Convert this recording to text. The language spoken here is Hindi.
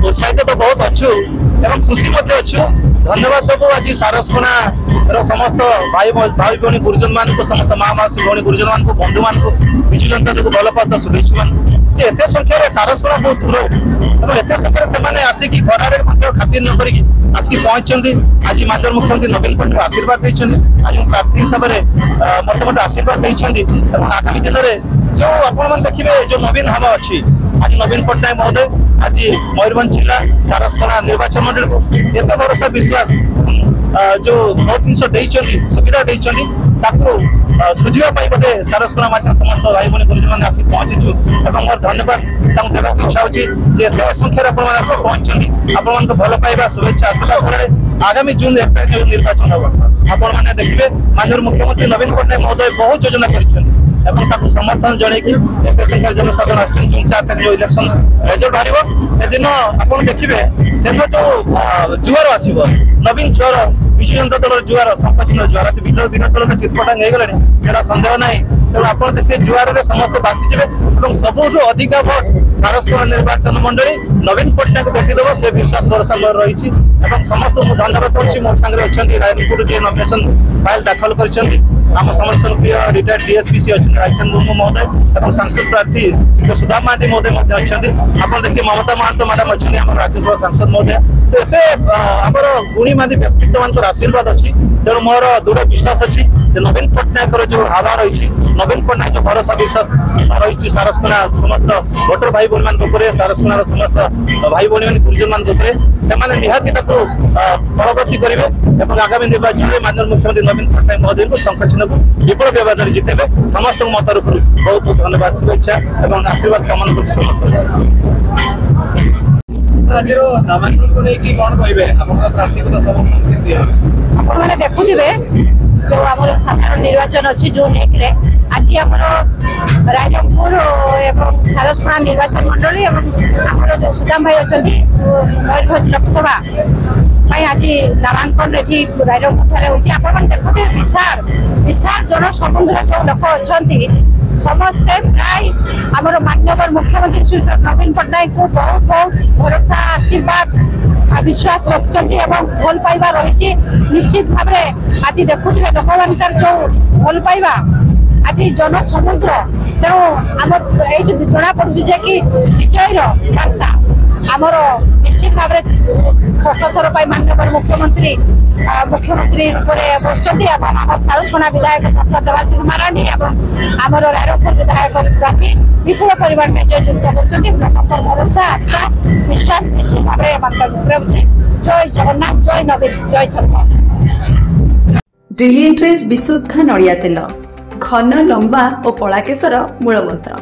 उत्साहित तो बहुत अच्छु एवं खुशी अच्छु धन्यवाद देव आज सारसकोना समस्त भाई भाई भौणी गुरुजन मान समस्त माँ मासी भौणी गुरुजन मान बंधु मान विजु जनता जो भल पाता शुभेच्छु मान एत संख्यार सारसकोना बहुत दूर और एत संख्यार से आसिक खरारे खातिर न करी आसिक पहुंचती आज माननीय मुख्यमंत्री नवीन पट्टनायक आशीर्वाद देते आज प्रार्थी हिसाब से मत आशीर्वाद देते आगामी दिन में जो आपण देखिए जो नवीन हवा अच्छी आज नवीन पट्टनायक महोदय आज मयूरभंज जिला सारसकोना निर्वाचन मंडल को एत भरोसा विश्वास जो बहुत जिन सुविधा सुझाव बोधे सारसकोना माध्यम समस्त भाई भौणी गुरुजन मैंने आसिक पहुंचीचु मोर धन्यवाद देवा इच्छा हो संख्यार आप पहुंचती आपण भल पाइबा शुभेच्छा आशीर्वाद आगामी जून 1 तारिख जो निर्वाचन हम आपण मैंने देखिए माननीय मुख्यमंत्री नवीन पट्टनायक महोदय बहुत योजना कर समर्थन जनईकि एत संख्यार जनसाधारण आसुन जून 4 तारिख जो इलेक्शन रिजल्ट बाहर से दिन आप देखिए से जो जुआर आसव नवीन जुआर विजु जनता दल जुआर संपचिन्न जुआर विरोधी दल चितपटांग हो गला सन्देह ना तेणु आप से जुआर में समस्त बासीजे और सबुठ अधिका भोट सारसकोना निर्वाचन मंडली नवीन पट्टनायक भेटिदेव से विश्वास भरोसा रही समस्त धन्यवाद दूसरी मो सागर अच्छा रायपुर जी नमिनेशन फाइल दाखल कर आम समस्त प्रिय रिटायर्ड डीएसपी अच्छे रायसेन मुर्मू महोदय और सांसद प्रार्थी सुधा महांती महोदय अच्छा आप देखिए ममता महांतो मैडम अच्छा राज्यसभा सांसद महोदय तो एत गुणी मानी व्यक्तित्व मान आशीर्वाद अच्छी तेणु मोर दृढ़ विश्वास अच्छी नवीन पट्टनायक जो हवा रही नवीन पट्टनायक जो भरोसा विश्वास रही सारसकोना समस्त भोटर भाई भौणी मान सारसकोना समस्त भाई भौणी मान गुरुजन मान से निहाती परवर्ती करेंगे आगामी निर्वाचन में माननीय मुख्यमंत्री नवीन पट्टनायक महोदय को संकट को विपुल व्यवधान जितेबे समस्त मो तरफ बहुत बहुत धन्यवाद शुभेच्छा और आशीर्वाद कामना कर समस्त देखुवे जो आम साधारण निर्वाचन अच्छी जून 1 आज आम रायरंगपुर एवं सारसकोना निर्वाचन मंडली आमर जो सुदाम भाई अच्छा मयूरभंज लोकसभा आज नामांकन रायरंगपुर देखुए विशाल विशाल जनसमुद्र जो लोक अच्छा समस्ते प्राय आमर माननीय मुख्यमंत्री श्री नवीन पट्टनायक को बहुत बहुत भरोसा आशीर्वाद विश्वास रखिंट भल पाइबा रही निश्चित भाव आज देखुए लोक मान जो भल पाइबा आज जनसमुद्र तेणु आम ये जना पड़ुची कि विजय वार्ता आमर निश्चित भाव षष्ठ थर माननीय मुख्यमंत्री रूप में बसुँच सारसकोना विधायक डॉक्टर देवाशीष मारांडी आमर रायरंगपुर विधायक प्रार्थी विपुल परिमाण में जययुक्त कर भरोसा आशा विश्वास निश्चित भाव जय जगन्नाथ जय नवीन जय सरकार। ब्रिलियंट विशुद्ध नड़िया तेल घन लंबा और पड़ा केशर मूलमंत्र।